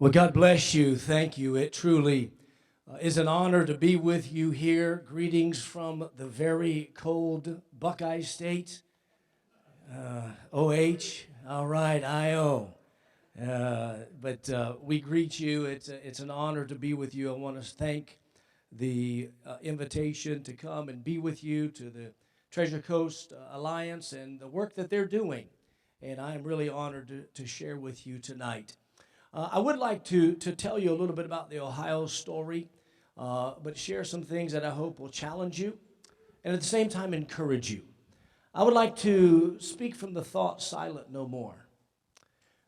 Well, God bless you. Thank you. It truly is an honor to be with you here. Greetings from the very cold Buckeye State. OH. All right, IO. But we greet you. It's an honor to be with you. I want to thank the invitation to come and be with you, to the Treasure Coast Alliance and the work that they're doing. And I am really honored to share with you tonight. I would like to tell you a little bit about the Ohio story, but share some things that I hope will challenge you and at the same time encourage you. I would like to speak from the thought silent no more.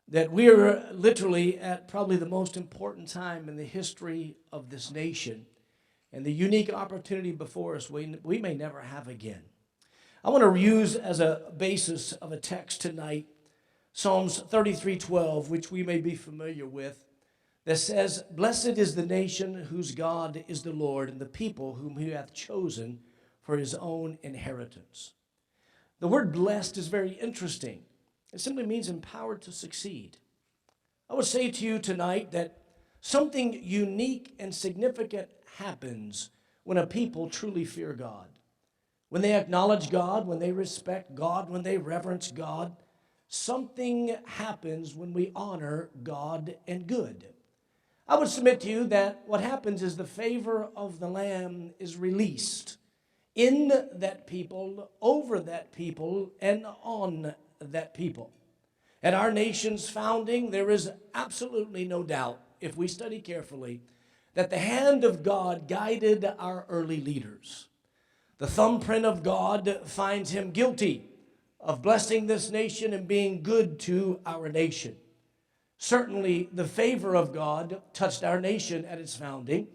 That we are literally at probably the most important time in the history of this nation and the unique opportunity before us we may never have again. I want to use as a basis of a text tonight Psalms 33:12, which we may be familiar with, that says, "Blessed is the nation whose God is the Lord, and the people whom he hath chosen for his own inheritance." The word blessed is very interesting. It simply means empowered to succeed. I would say to you tonight that something unique and significant happens when a people truly fear God. When they acknowledge God, when they respect God, when they reverence God, something happens when we honor God and good. I would submit to you that what happens is the favor of the Lamb is released in that people, over that people, and on that people. At our nation's founding, there is absolutely no doubt, if we study carefully, that the hand of God guided our early leaders. The thumbprint of God finds him guilty of blessing this nation and being good to our nation. Certainly, the favor of God touched our nation at its founding.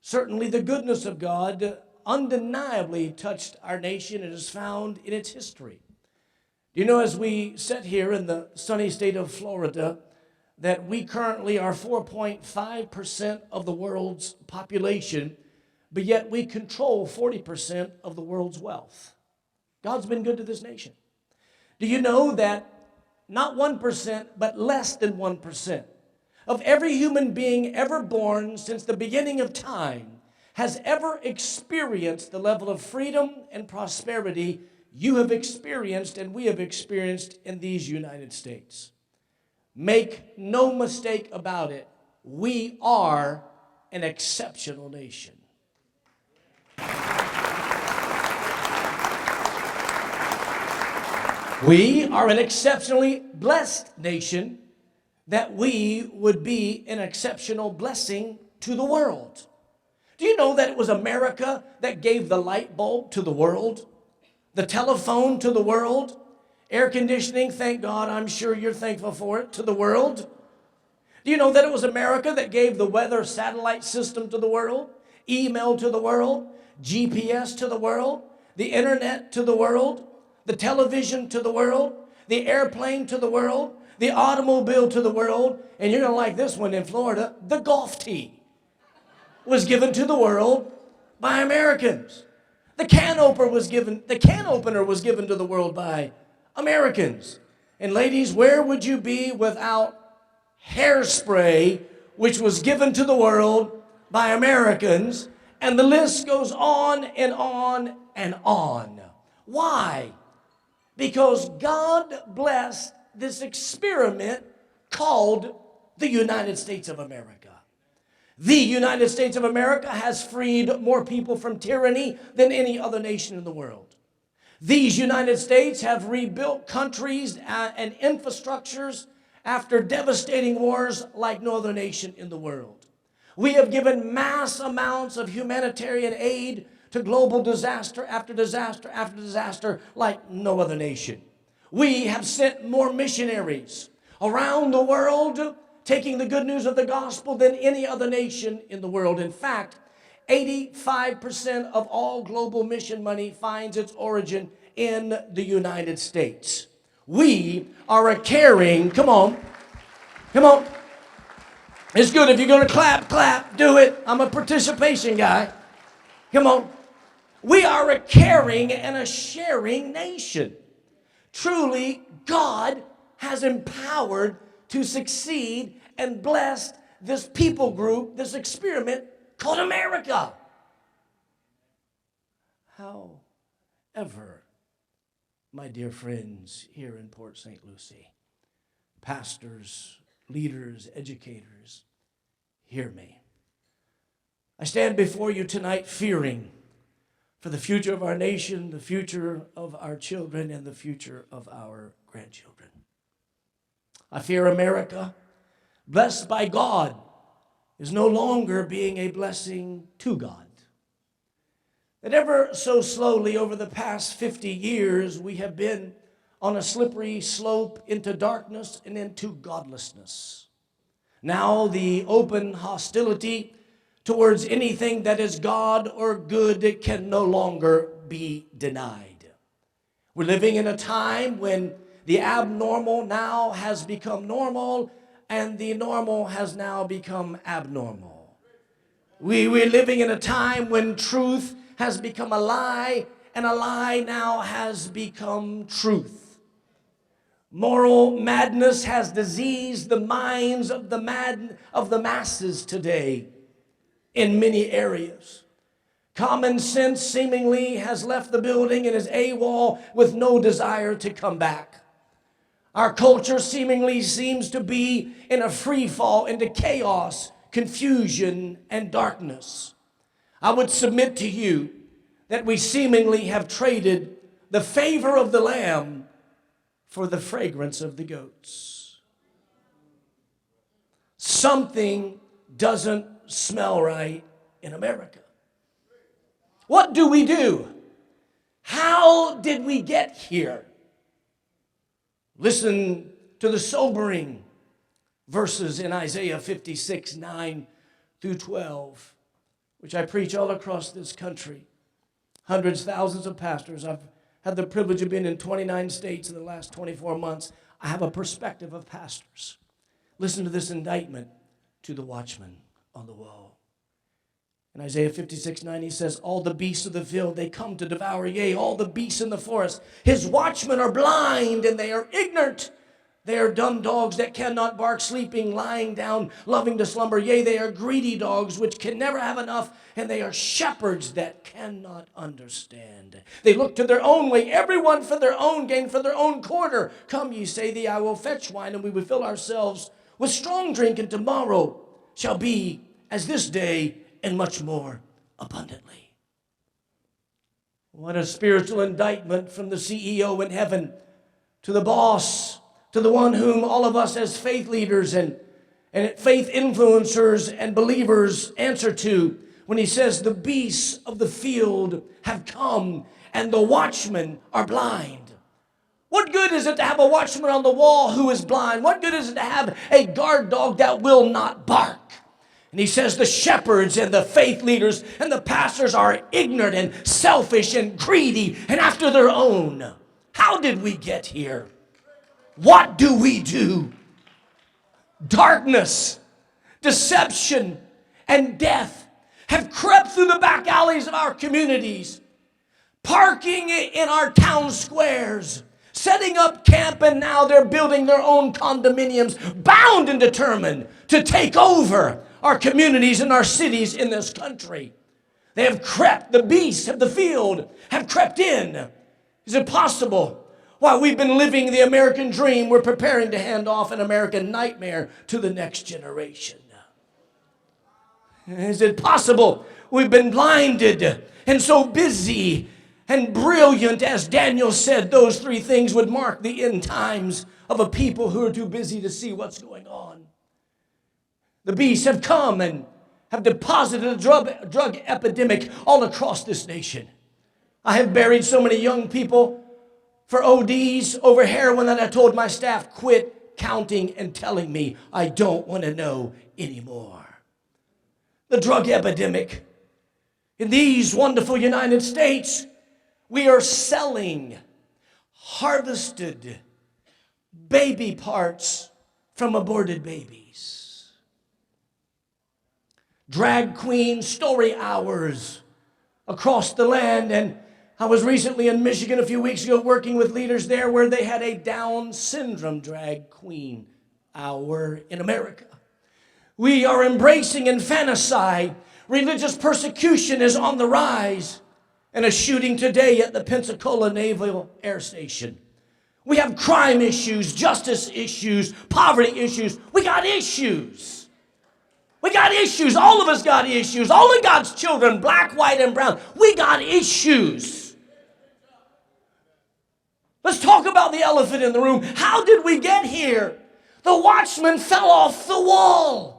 Certainly, the goodness of God undeniably touched our nation and is found in its history. Do you know, as we sit here in the sunny state of Florida, that we currently are 4.5% of the world's population, but yet we control 40% of the world's wealth. God's been good to this nation. Do you know that not 1%, but less than 1% of every human being ever born since the beginning of time has ever experienced the level of freedom and prosperity you have experienced and we have experienced in these United States? Make no mistake about it, we are an exceptional nation. We are an exceptionally blessed nation, that we would be an exceptional blessing to the world. Do you know that it was America that gave the light bulb to the world, the telephone to the world, air conditioning, thank God, I'm sure you're thankful for it, to the world? Do you know that it was America that gave the weather satellite system to the world, email to the world, GPS to the world, the internet to the world, the television to the world, the airplane to the world, the automobile to the world, and you're going to like this one in Florida, the golf tee was given to the world by Americans. The can opener was given to the world by Americans. And ladies, where would you be without hairspray, which was given to the world by Americans? And the list goes on and on and on. Why? Because God blessed this experiment called the United States of America. The United States of America has freed more people from tyranny than any other nation in the world. These United States have rebuilt countries and infrastructures after devastating wars like no other nation in the world. We have given mass amounts of humanitarian aid to global disaster after disaster after disaster like no other nation. We have sent more missionaries around the world taking the good news of the gospel than any other nation in the world. In fact, 85% of all global mission money finds its origin in the United States. We are a caring, come on. It's good if you're going to clap, do it. I'm a participation guy. Come on. We are a caring and a sharing nation. Truly, God has empowered to succeed and blessed this people group, this experiment called America. However, my dear friends here in Port St. Lucie, pastors, leaders, educators, hear me. I stand before you tonight fearing for the future of our nation, the future of our children, and the future of our grandchildren. I fear America, blessed by God, is no longer being a blessing to God. That ever so slowly over the past 50 years, we have been on a slippery slope into darkness and into godlessness. Now the open hostility towards anything that is God or good can no longer be denied. We're living in a time when the abnormal now has become normal and the normal has now become abnormal. We're living in a time when truth has become a lie, and a lie now has become truth. Moral madness has diseased the minds of the masses today in many areas. Common sense seemingly has left the building and is AWOL with no desire to come back. Our culture seemingly seems to be in a free fall into chaos, confusion, and darkness. I would submit to you that we seemingly have traded the favor of the lamb for the fragrance of the goats. Something doesn't smell right in America. What do we do? How did we get here? Listen to the sobering verses in Isaiah 56, 9 through 12, which I preach all across this country. Hundreds, thousands of pastors. I've had the privilege of being in 29 states in the last 24 months. I have a perspective of pastors. Listen to this indictment to the watchman on the wall. In Isaiah 56, 9, he says, all the beasts of the field, they come to devour, yea, all the beasts in the forest. His watchmen are blind, and they are ignorant. They are dumb dogs that cannot bark, sleeping, lying down, loving to slumber. Yea, they are greedy dogs which can never have enough, and they are shepherds that cannot understand. They look to their own way, everyone for their own gain, for their own quarter. Come, ye say thee, I will fetch wine, and we will fill ourselves with strong drink, and tomorrow shall be as this day, and much more abundantly. What a spiritual indictment from the CEO in heaven to the boss, to the one whom all of us as faith leaders and faith influencers and believers answer to when he says the beasts of the field have come and the watchmen are blind. What good is it to have a watchman on the wall who is blind? What good is it to have a guard dog that will not bark? And he says the shepherds and the faith leaders and the pastors are ignorant and selfish and greedy and after their own. How did we get here? What do we do? Darkness, deception, and death have crept through the back alleys of our communities, parking in our town squares, setting up camp, and now they're building their own condominiums, bound and determined to take over our communities and our cities in this country. They have crept, the beasts of the field have crept in. Is it possible? While we've been living the American dream, we're preparing to hand off an American nightmare to the next generation. Is it possible we've been blinded and so busy and brilliant, as Daniel said, those three things would mark the end times of a people who are too busy to see what's going on? The beasts have come and have deposited a drug epidemic all across this nation. I have buried so many young people for ODs over heroin that I told my staff, quit counting and telling me. I don't want to know anymore. The drug epidemic. In these wonderful United States, we are selling harvested baby parts from aborted babies. Drag queen story hours across the land. And I was recently in Michigan a few weeks ago working with leaders there where they had a Down syndrome drag queen hour in America. We are embracing infanticide. Religious persecution is on the rise. And a shooting today at the Pensacola Naval Air Station. We have crime issues, justice issues, poverty issues. We got issues. We got issues. All of us got issues. All of God's children, black, white, and brown. We got issues. Let's talk about the elephant in the room. How did we get here? The watchman fell off the wall.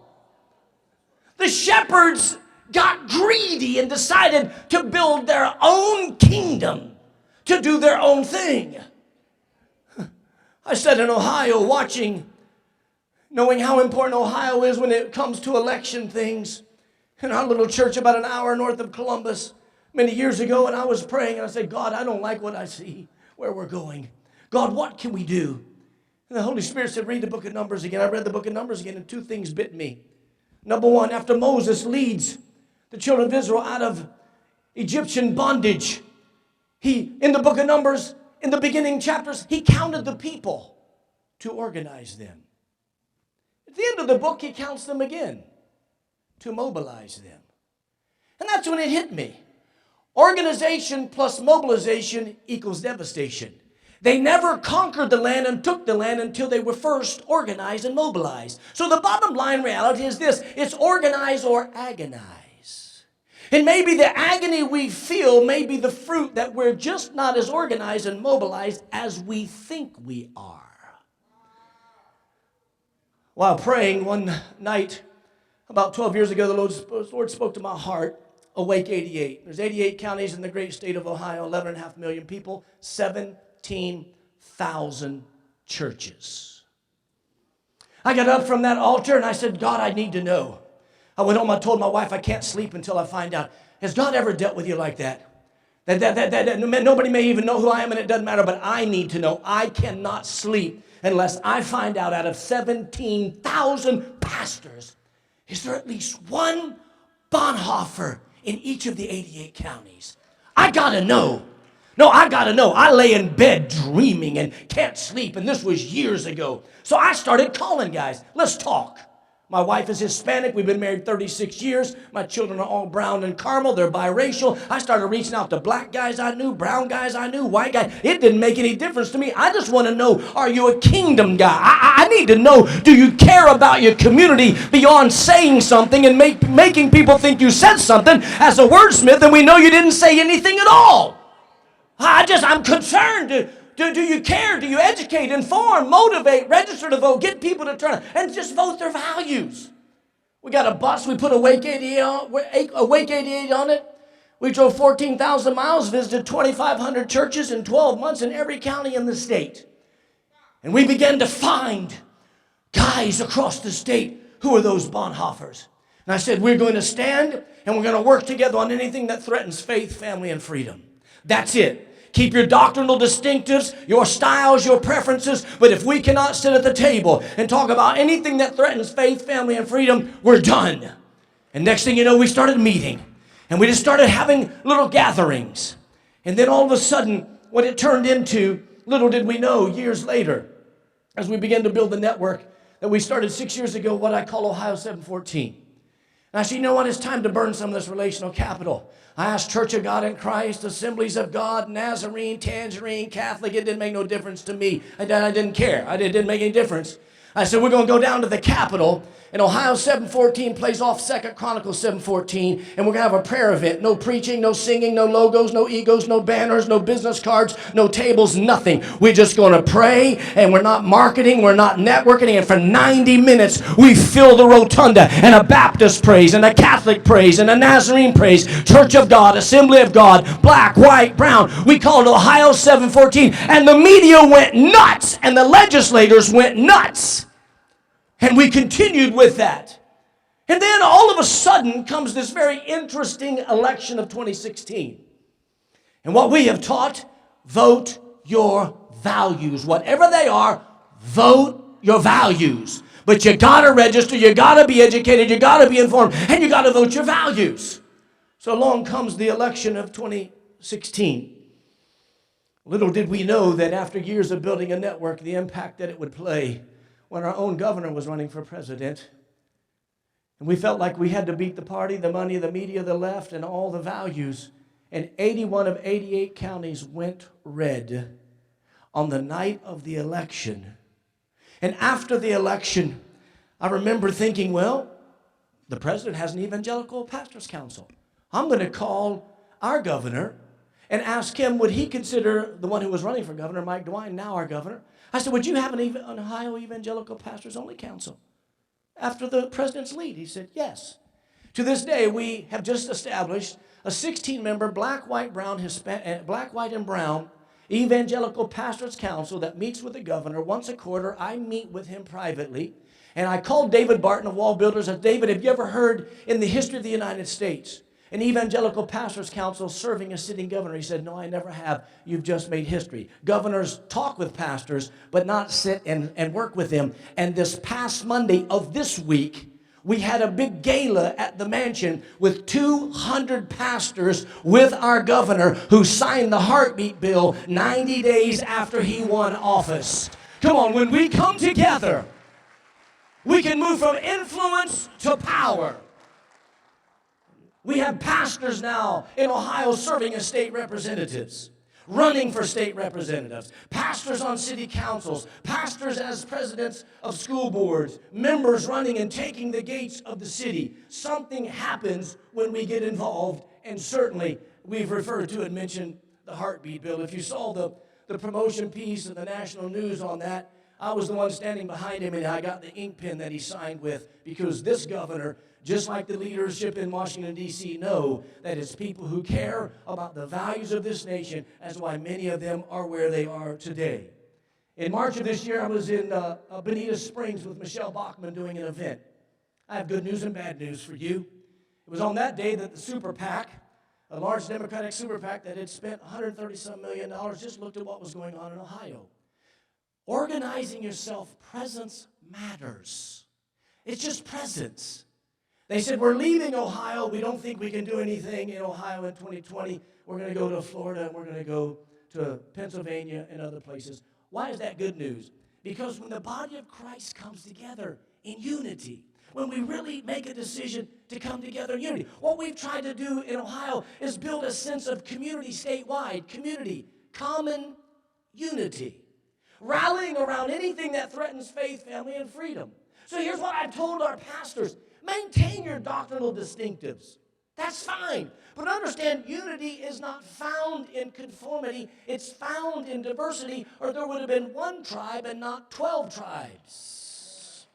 The shepherds got greedy and decided to build their own kingdom, to do their own thing. I sat in Ohio watching, knowing how important Ohio is when it comes to election things. In our little church about an hour north of Columbus many years ago, and I was praying and I said, God, I don't like what I see, where we're going. God, what can we do? And the Holy Spirit said, read the book of Numbers again. I read the book of Numbers again, and two things bit me. Number one, after Moses leads the children of Israel out of Egyptian bondage, he, in the book of Numbers, in the beginning chapters, he counted the people to organize them. At the end of the book, he counts them again to mobilize them. And that's when it hit me. Organization plus mobilization equals devastation. They never conquered the land and took the land until they were first organized and mobilized. So the bottom line reality is this: it's organize or agonize. And maybe the agony we feel may be the fruit that we're just not as organized and mobilized as we think we are. While praying one night, about 12 years ago, the Lord spoke to my heart. Awake 88. There's 88 counties in the great state of Ohio, 11.5 million people, 17,000 churches. I got up from that altar and I said, God, I need to know. I went home, I told my wife I can't sleep until I find out. Has God ever dealt with you like that? That nobody may even know who I am and it doesn't matter, but I need to know. I cannot sleep unless I find out of 17,000 pastors, is there at least one Bonhoeffer in each of the 88 counties? I gotta know. No, I gotta know. I lay in bed dreaming and can't sleep, and this was years ago. So I started calling guys. Let's talk. My wife is Hispanic. We've been married 36 years. My children are all brown and caramel. They're biracial. I started reaching out to black guys I knew, brown guys I knew, white guys. It didn't make any difference to me. I just want to know, are you a kingdom guy? I need to know, do you care about your community beyond saying something and making people think you said something? As a wordsmith, and we know you didn't say anything at all. I'm concerned. Do you care? Do you educate, inform, motivate, register to vote, get people to turn out, and just vote their values? We got a bus. We put Awake 88 on it. We drove 14,000 miles, visited 2,500 churches in 12 months in every county in the state. And we began to find guys across the state who are those Bonhoeffers. And I said, we're going to stand and we're going to work together on anything that threatens faith, family, and freedom. That's it. Keep your doctrinal distinctives, your styles, your preferences. But if we cannot sit at the table and talk about anything that threatens faith, family, and freedom, we're done. And next thing you know, we started meeting. And we just started having little gatherings. And then all of a sudden, what it turned into, little did we know, years later, as we began to build the network that we started 6 years ago, what I call Ohio 714. And I said, you know what? It's time to burn some of this relational capital. I asked Church of God in Christ, Assemblies of God, Nazarene, Tangerine, Catholic. It didn't make no difference to me. I didn't care. It didn't make any difference. I said, we're going to go down to the Capitol, and Ohio 714 plays off 2 Chronicles 714, and we're going to have a prayer event. No preaching, no singing, no logos, no egos, no banners, no business cards, no tables, nothing. We're just going to pray, and we're not marketing, we're not networking, and for 90 minutes, we fill the rotunda, and a Baptist praise, and a Catholic praise, and a Nazarene praise, Church of God, Assembly of God, black, white, brown. We called it Ohio 714, and the media went nuts, and the legislators went nuts. And we continued with that. And then all of a sudden comes this very interesting election of 2016. And what we have taught, vote your values. Whatever they are, vote your values. But you got to register, you got to be educated, you got to be informed, and you got to vote your values. So along comes the election of 2016. Little did we know that after years of building a network, the impact that it would play when our own governor was running for president. And we felt like we had to beat the party, the money, the media, the left, and all the values. And 81 of 88 counties went red on the night of the election. And after the election, I remember thinking, well, the president has an evangelical pastors council. I'm going to call our governor and ask him, would he consider the one who was running for governor, Mike DeWine, now our governor? I said, would you have an Ohio Evangelical Pastors Only Council after the president's lead? He said, yes. To this day, we have just established a 16-member black, white, and brown Evangelical Pastors Council that meets with the governor once a quarter. I meet with him privately. And I called David Barton of Wall Builders. I said, David, have you ever heard in the history of the United States an Evangelical Pastors Council serving as sitting governor? He said, no, I never have. You've just made history. Governors talk with pastors, but not sit and work with them. And this past Monday of this week, we had a big gala at the mansion with 200 pastors with our governor who signed the heartbeat bill 90 days after he won office. Come on, when we come together, we can move from influence to power. We have pastors now in Ohio serving as state representatives, running for state representatives, pastors on city councils, pastors as presidents of school boards, members running and taking the gates of the city. Something happens when we get involved, and certainly we've referred to and mentioned the heartbeat bill. If you saw the promotion piece of the national news on that, I was the one standing behind him, and I got the ink pen that he signed with, because this governor, just like the leadership in Washington, D.C., know that it's people who care about the values of this nation. That's why many of them are where they are today. In March of this year, I was in Bonita Springs with Michelle Bachmann doing an event. I have good news and bad news for you. It was on that day that the super PAC, a large Democratic super PAC that had spent $130-some million, just looked at what was going on in Ohio. Organizing yourself, presence matters. It's just presence. They said, we're leaving Ohio. We don't think we can do anything in Ohio in 2020. We're going to go to Florida, and we're going to go to Pennsylvania and other places. Why is that good news? Because when the body of Christ comes together in unity, when we really make a decision to come together in unity, what we've tried to do in Ohio is build a sense of community statewide, community, common unity, rallying around anything that threatens faith, family, and freedom. So here's what I've told our pastors. Maintain your doctrinal distinctives. That's fine. But understand, unity is not found in conformity. It's found in diversity, or there would have been one tribe and not 12 tribes.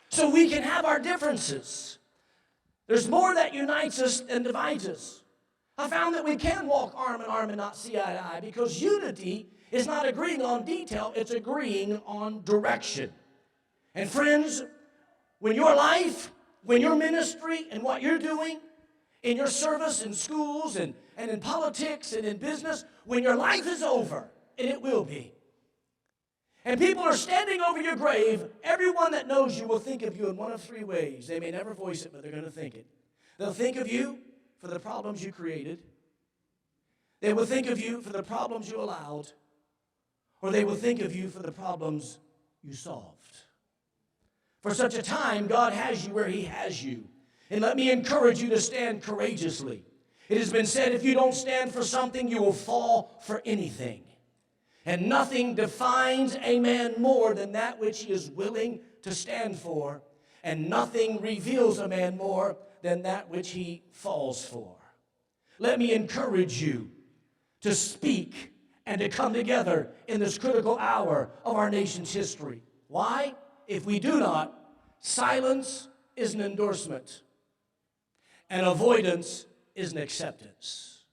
So we can have our differences. There's more that unites us than divides us. I found that we can walk arm in arm and not see eye to eye, because unity is not agreeing on detail, it's agreeing on direction. And friends, when your life, when your ministry and what you're doing in your service in schools and in politics and in business, when your life is over, and it will be, and people are standing over your grave, everyone that knows you will think of you in one of three ways. They may never voice it, but they're going to think it. They'll think of you for the problems you created. They will think of you for the problems you allowed. Or they will think of you for the problems you solved. For such a time, God has you where He has you. And let me encourage you to stand courageously. It has been said, if you don't stand for something, you will fall for anything. And nothing defines a man more than that which he is willing to stand for. And nothing reveals a man more than that which he falls for. Let me encourage you to speak and to come together in this critical hour of our nation's history. Why? If we do not, silence is an endorsement, and avoidance is an acceptance.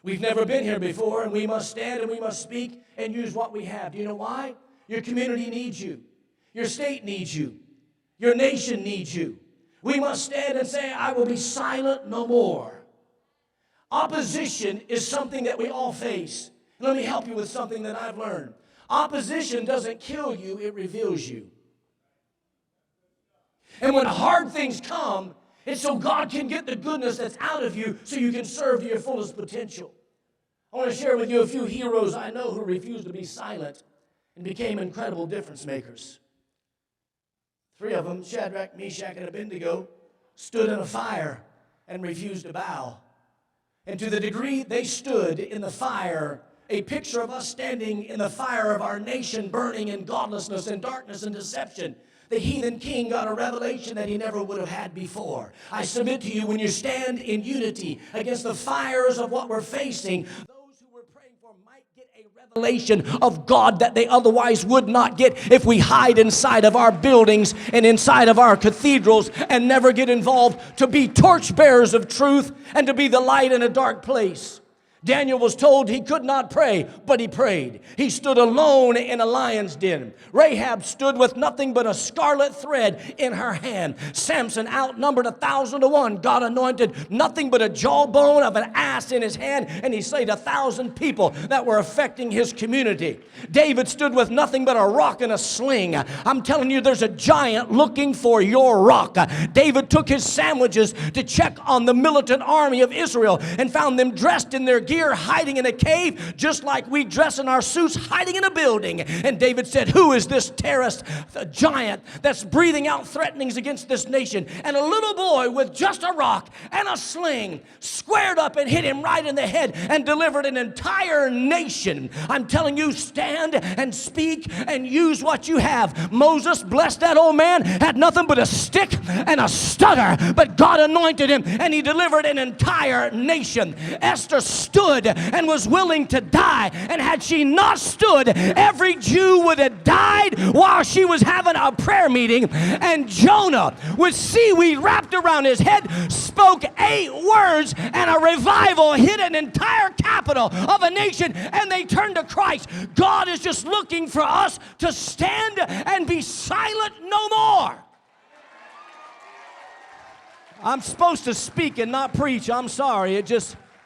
We've never been here before, and we must stand and we must speak and use what we have. Do you know why? Your community needs you. Your state needs you. Your nation needs you. We must stand and say, I will be silent no more. Opposition is something that we all face. Let me help you with something that I've learned. Opposition doesn't kill you, it reveals you. And when hard things come, it's so God can get the goodness that's out of you so you can serve to your fullest potential. I want to share with you a few heroes I know who refused to be silent and became incredible difference makers. Three of them, Shadrach, Meshach, and Abednego, stood in a fire and refused to bow. And to the degree they stood in the fire, a picture of us standing in the fire of our nation, burning in godlessness and darkness and deception, the heathen king got a revelation that he never would have had before. I submit to you, when you stand in unity against the fires of what we're facing, those who we're praying for might get a revelation of God that they otherwise would not get if we hide inside of our buildings and inside of our cathedrals and never get involved to be torchbearers of truth and to be the light in a dark place. Daniel was told he could not pray, but he prayed. He stood alone in a lion's den. Rahab stood with nothing but a scarlet thread in her hand. Samson outnumbered 1,000 to 1. God anointed nothing but a jawbone of an ass in his hand, and he slayed 1,000 people that were affecting his community. David stood with nothing but a rock and a sling. I'm telling you, there's a giant looking for your rock. David took his sandwiches to check on the militant army of Israel and found them dressed in their gear, hiding in a cave, just like we dress in our suits, hiding in a building. And David said, who is this terrorist giant that's breathing out threatenings against this nation? And a little boy with just a rock and a sling squared up and hit him right in the head and delivered an entire nation. I'm telling you, stand and speak and use what you have. Moses, blessed that old man, had nothing but a stick and a stutter, but God anointed him and he delivered an entire nation. Esther stood and was willing to die, and had she not stood, every Jew would have died while she was having a prayer meeting. And Jonah, with seaweed wrapped around his head, spoke 8 words, and a revival hit an entire capital of a nation, and they turned to Christ. God is just looking for us to stand and be silent no more. I'm supposed to speak and not preach. I'm sorry.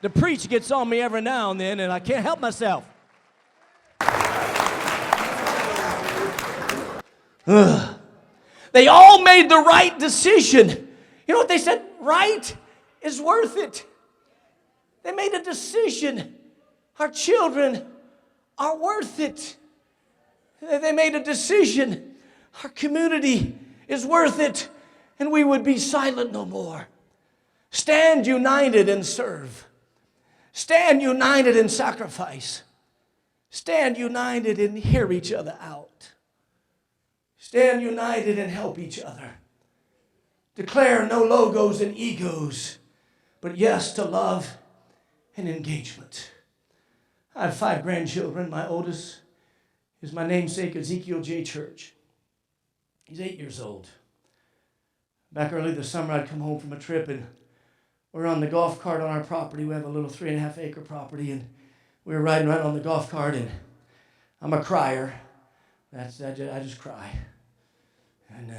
The preach gets on me every now and then, and I can't help myself. They all made the right decision. You know what they said? Right is worth it. They made a decision. Our children are worth it. They made a decision. Our community is worth it, and we would be silent no more. Stand united and serve. Stand united in sacrifice. Stand united and hear each other out. Stand united and help each other. Declare no logos and egos, but yes to love and engagement. I have 5 grandchildren. My oldest is my namesake, Ezekiel J. Church. He's 8 years old. Back early this summer, I'd come home from a trip, and we're on the golf cart on our property. We have a little 3.5 acre property, and we were riding right on the golf cart, and I'm a crier. I just cry. And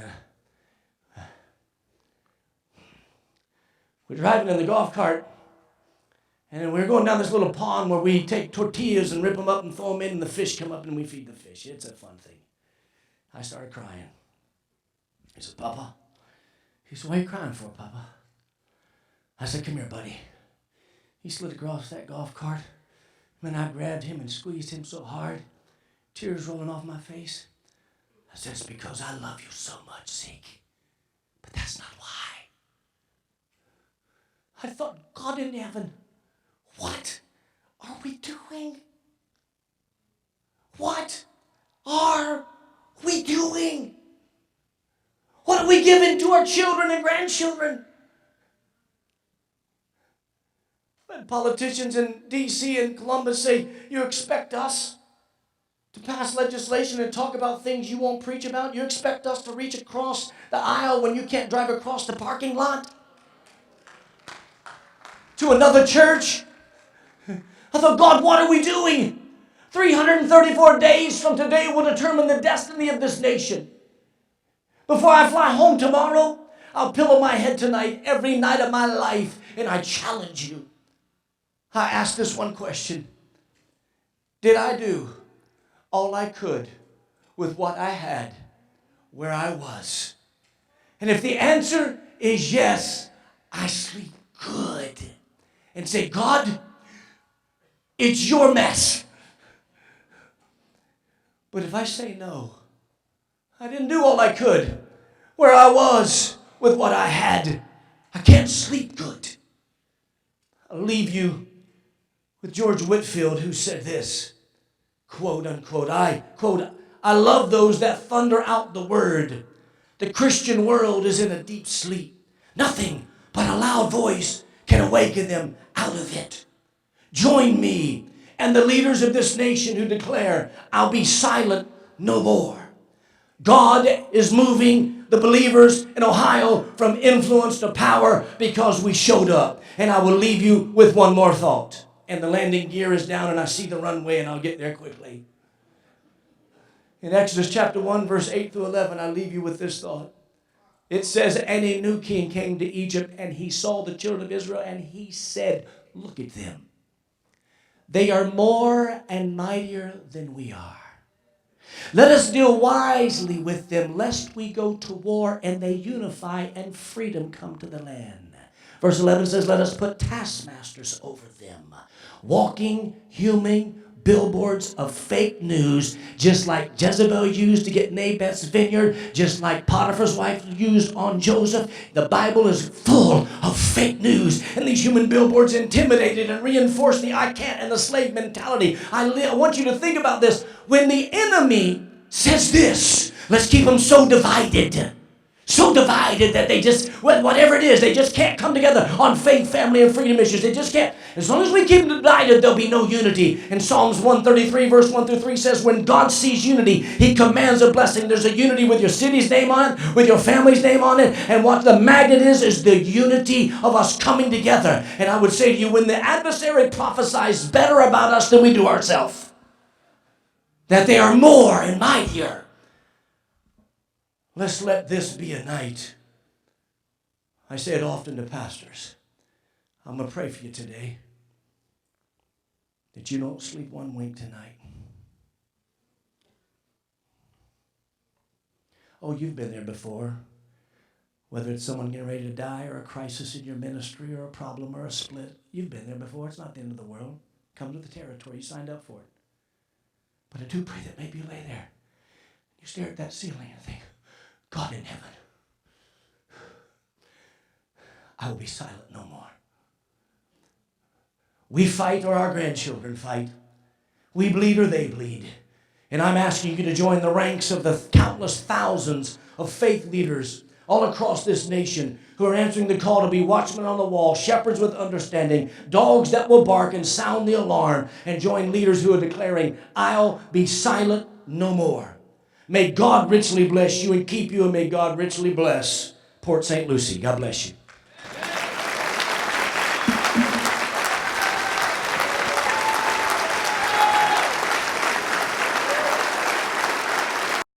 we're driving in the golf cart, and we're going down this little pond where we take tortillas and rip them up and throw them in, and the fish come up, and we feed the fish. It's a fun thing. I started crying. He said, Papa. He said, what are you crying for, Papa? I said, come here, buddy. He slid across that golf cart. And I grabbed him and squeezed him so hard, tears rolling off my face. I said, it's because I love you so much, Zeke. But that's not why. I thought, God in heaven, what are we doing? What are we doing? What are we giving to our children and grandchildren? But politicians in D.C. and Columbus say, you expect us to pass legislation and talk about things you won't preach about? You expect us to reach across the aisle when you can't drive across the parking lot? To another church? I thought, God, what are we doing? 334 days from today will determine the destiny of this nation. Before I fly home tomorrow, I'll pillow my head tonight every night of my life, and I challenge you. I asked this one question. Did I do all I could with what I had where I was? And if the answer is yes, I sleep good and say, God, it's your mess. But if I say no, I didn't do all I could where I was with what I had. I can't sleep good. I'll leave you with George Whitefield, who said this, quote unquote, I love those that thunder out the word. The Christian world is in a deep sleep. Nothing but a loud voice can awaken them out of it. Join me and the leaders of this nation who declare, I'll be silent no more. God is moving the believers in Ohio from influence to power because we showed up. And I will leave you with one more thought. And the landing gear is down and I see the runway and I'll get there quickly. In Exodus chapter 1, verse 8 through 11, I leave you with this thought. It says, and a new king came to Egypt, and he saw the children of Israel, and he said, look at them. They are more and mightier than we are. Let us deal wisely with them, lest we go to war, and they unify, and freedom come to the land. Verse 11 says, let us put taskmasters over them, walking, human billboards of fake news, just like Jezebel used to get Naboth's vineyard, just like Potiphar's wife used on Joseph. The Bible is full of fake news, and these human billboards intimidated and reinforced the I can't and the slave mentality. I want you to think about this. When the enemy says this, let's keep them so divided that they just, whatever it is, they just can't come together on faith, family, and freedom issues. They just can't. As long as we keep them divided, there'll be no unity. And Psalms 133, verse 1 through 3 says, when God sees unity, he commands a blessing. There's a unity with your city's name on it, with your family's name on it. And what the magnet is the unity of us coming together. And I would say to you, when the adversary prophesies better about us than we do ourselves, that they are more and mightier, let's let this be a night. I say it often to pastors. I'm going to pray for you today that you don't sleep one wink tonight. Oh, you've been there before. Whether it's someone getting ready to die or a crisis in your ministry or a problem or a split, you've been there before. It's not the end of the world. It comes with the territory. You signed up for it. But I do pray that maybe you lay there. You stare at that ceiling and think, God in heaven, I will be silent no more. We fight or our grandchildren fight. We bleed or they bleed. And I'm asking you to join the ranks of the countless thousands of faith leaders all across this nation who are answering the call to be watchmen on the wall, shepherds with understanding, dogs that will bark and sound the alarm, and join leaders who are declaring, I'll be silent no more. May God richly bless you and keep you, and may God richly bless Port St. Lucie. God bless you.